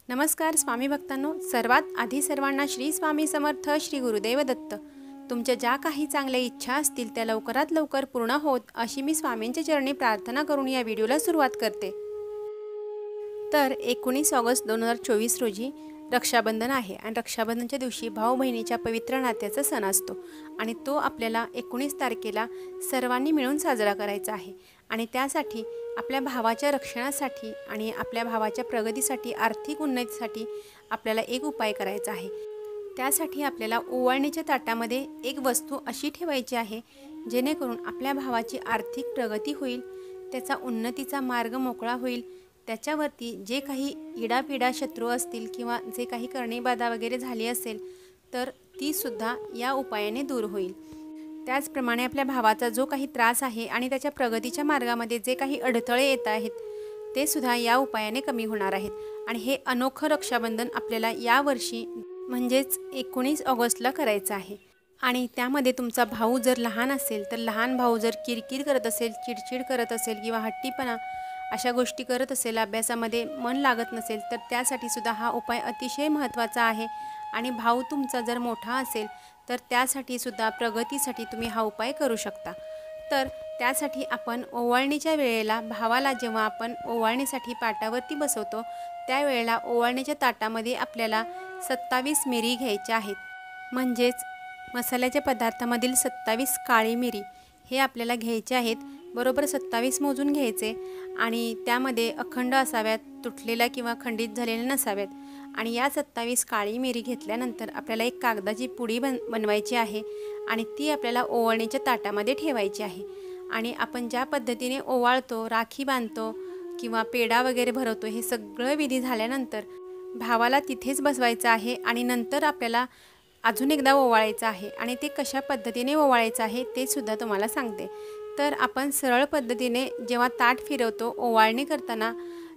नमस्कार स्वामी भक्तांनो, सर्वात आधी सर्वांना श्री स्वामी समर्थ, श्री गुरुदेव दत्त। तुमच्या ज्या काही चांगल्या इच्छा असतील त्या लवकरात लवकर पूर्ण होत अशी मी स्वामींच्या चरणी प्रार्थना करून या व्हिडिओला सुरुवात करते। तर 19 ऑगस्ट 2024 रोजी रक्षाबंधन आहे आणि रक्षाबंधनच्या दिवशी भाऊ बहिणीच्या पवित्र नात्याचा सण असतो आणि तो आपल्याला 19 तारखेला सर्वांनी मिळून साजरा करायचा आहे। आणि त्यासाठी आपल्या भावाच्या रक्षणासाठी आणि आपल्या भावाच्या प्रगतीसाठी, आर्थिक उन्नतीसाठी आपल्याला एक उपाय करायचा आहे। त्यासाठी आपल्याला ओवाळणीच्या ताटामध्ये एक वस्तू अशी ठेवायची आहे जेणेकरून आपल्या भावाची आर्थिक प्रगती होईल, त्याचा उन्नतीचा मार्ग मोकळा होईल, त्याच्यावरती जे काही इडापिडा शत्रू असतील किंवा जे काही करणीबाधा वगैरे झाली असेल तर ती सुद्धा या उपायाने दूर होईल। त्याचप्रमाणे आपल्या भावाचा जो काही त्रास आहे आणि त्याच्या प्रगतीच्या मार्गामध्ये जे काही अडथळे येत आहेत ते सुद्धा या उपायाने कमी होणार आहेत। आणि हे अनोखं रक्षाबंधन आपल्याला यावर्षी म्हणजेच 19 ऑगस्टला करायचं आहे। आणि त्यामध्ये तुमचा भाऊ जर लहान असेल तर लहान भाऊ जर किरकिर करत असेल, चिडचिड करत असेल किंवा हट्टीपणा अशा गोष्टी करत असेल, अभ्यासामध्ये मन लागत नसेल तर त्यासाठी सुद्धा हा उपाय अतिशय महत्त्वाचा आहे। आणि भाऊ तुमचा जर मोठा असेल तर त्यासाठी सुद्धा प्रगतीसाठी तुम्ही हा उपाय करू शकता। तर त्यासाठी आपण ओवाळणीच्या वेळेला भावाला जेव्हा आपण ओवाळणीसाठी पाटावरती बसवतो त्यावेळेला ओवाळणीच्या ताटामध्ये आपल्याला 27 मिरी घ्यायच्या आहेत। म्हणजेच मसाल्याच्या पदार्थामधील 27 काळी मिरी हे आपल्याला घ्यायचे आहेत। बरोबर 27 मोजून घ्यायचे आणि त्यामध्ये अखंड असाव्यात, तुटलेल्या किंवा खंडित झालेल्या नसाव्यात। आणि या 27 काळी मिरी घेतल्यानंतर आपल्याला एक कागदाची पुडी बनवायची आहे आणि ती आपल्याला ओवाळणीच्या ताटामध्ये ठेवायची आहे। आणि आपण ज्या पद्धतीने ओवाळतो, राखी बांधतो किंवा पेढा वगैरे भरवतो, हे सगळं विधी झाल्यानंतर भावाला तिथेच बसवायचं आहे आणि नंतर आपल्याला अजून एकदा ओवाळायचं आहे। आणि ते कशा पद्धतीने ओवाळायचं आहे ते सुद्धा तुम्हाला सांगते। तर आपण सरळ पद्धतीने जेव्हा ताट फिरवतो ओवाळणी करताना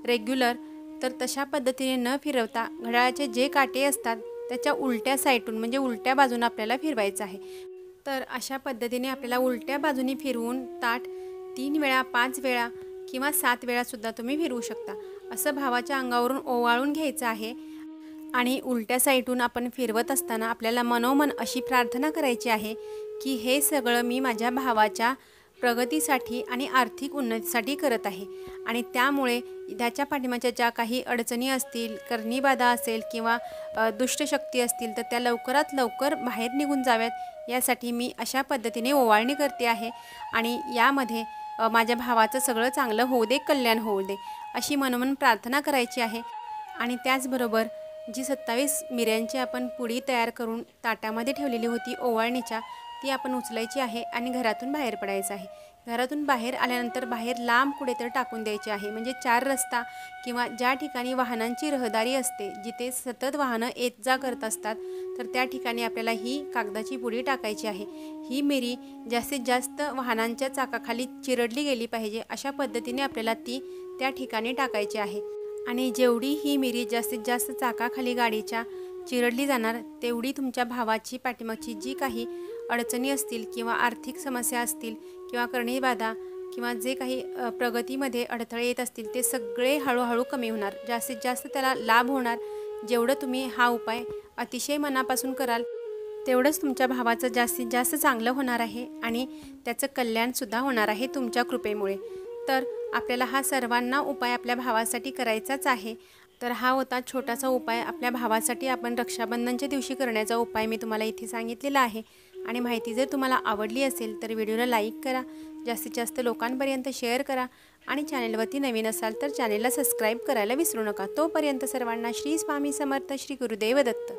रेग्युलर, तर तशा पद्धतीने न फिरवता घड्याळाचे जे काटे असतात त्याच्या उलट्या साईडून म्हणजे उलट्या बाजूने आपल्याला फिरवायचं आहे। तर अशा पद्धतीने आपल्याला उलट्या बाजूने फिरवून ताट 3 वेळा, 5 वेळा किंवा 7 वेळा सुद्धा तुम्ही फिरवू शकता। असं भावाच्या अंगावरून ओवाळून घ्यायचं आहे। आणि उलट्या साईडून आपण फिरवत असताना आपल्याला मनोमन अशी प्रार्थना करायची आहे की हे सगळं मी माझ्या भावाच्या प्रगतीसाठी आणि आर्थिक उन्नतीसाठी करत आहे आणि त्यामुळे त्याच्या पाठीमागच्या ज्या काही अडचणी असतील, करणीबाधा असेल किंवा दुष्टशक्ती असतील तर त्या लवकरात लवकर बाहेर निघून जाव्यात यासाठी मी अशा पद्धतीने ओवाळणी करते आहे। आणि यामध्ये माझ्या भावाचं सगळं चांगलं होऊ दे, कल्याण होऊ दे अशी मनोमन प्रार्थना करायची आहे। आणि त्याचबरोबर जी 27 मिऱ्यांची आपण पुडी तयार करून ताटामध्ये ठेवलेली होती ओवाळणीच्या, ती आपण उचलायची आहे आणि घरातून बाहेर पडायचं आहे। घरातून बाहेर आल्यानंतर बाहेर लांब कुठेतरी टाकून द्यायची आहे। म्हणजे 4 रस्ता किंवा ज्या ठिकाणी वाहनांची रहदारी असते, जिथे सतत वाहनं येत जा करत असतात, तर त्या ठिकाणी आपल्याला ही कागदाची पुडी टाकायची आहे। ही मिरी जास्तीत जास्त वाहनांच्या चाकाखाली चिरडली गेली पाहिजे अशा पद्धतीने आपल्याला ती त्या ठिकाणी टाकायची आहे। आणि जेवढी ही मिरी जास्तीत जास्त चाकाखाली गाडीच्या चिरडली जाणार तेवढी तुमच्या भावाची पाठीमागची जी काही अडचणी असतील किंवा आर्थिक समस्या असतील किंवा करणीबाधा किंवा जे काही प्रगतीमध्ये अडथळे येत असतील ते सगळे हळूहळू कमी होणार, जास्तीत जास्त त्याला लाभ होणार। जेवढं तुम्ही हा उपाय अतिशय मनापासून कराल तेवढंच तुमच्या भावाचं जास्तीत जास्त चांगलं होणार आहे आणि त्याचं कल्याणसुद्धा होणार आहे तुमच्या कृपेमुळे। तर आपल्याला हा सर्वांना उपाय आपल्या भावासाठी करायचाच आहे। तर हा होता छोटासा उपाय आपल्या भावासाठी आपण रक्षाबंधनच्या दिवशी करण्याचा उपाय मी तुम्हाला इथे सांगितलेला आहे। आणि माहिती जर तुम्हाला आवडली असेल तर व्हिडिओला लाईक करा, जास्तीत जास्त लोकांपर्यंत शेअर करा आणि चॅनलवरती नवीन असाल तर चॅनलला सबस्क्राईब करायला विसरू नका। तोपर्यंत सर्वांना श्री स्वामी समर्थ, श्री गुरुदेव दत्त।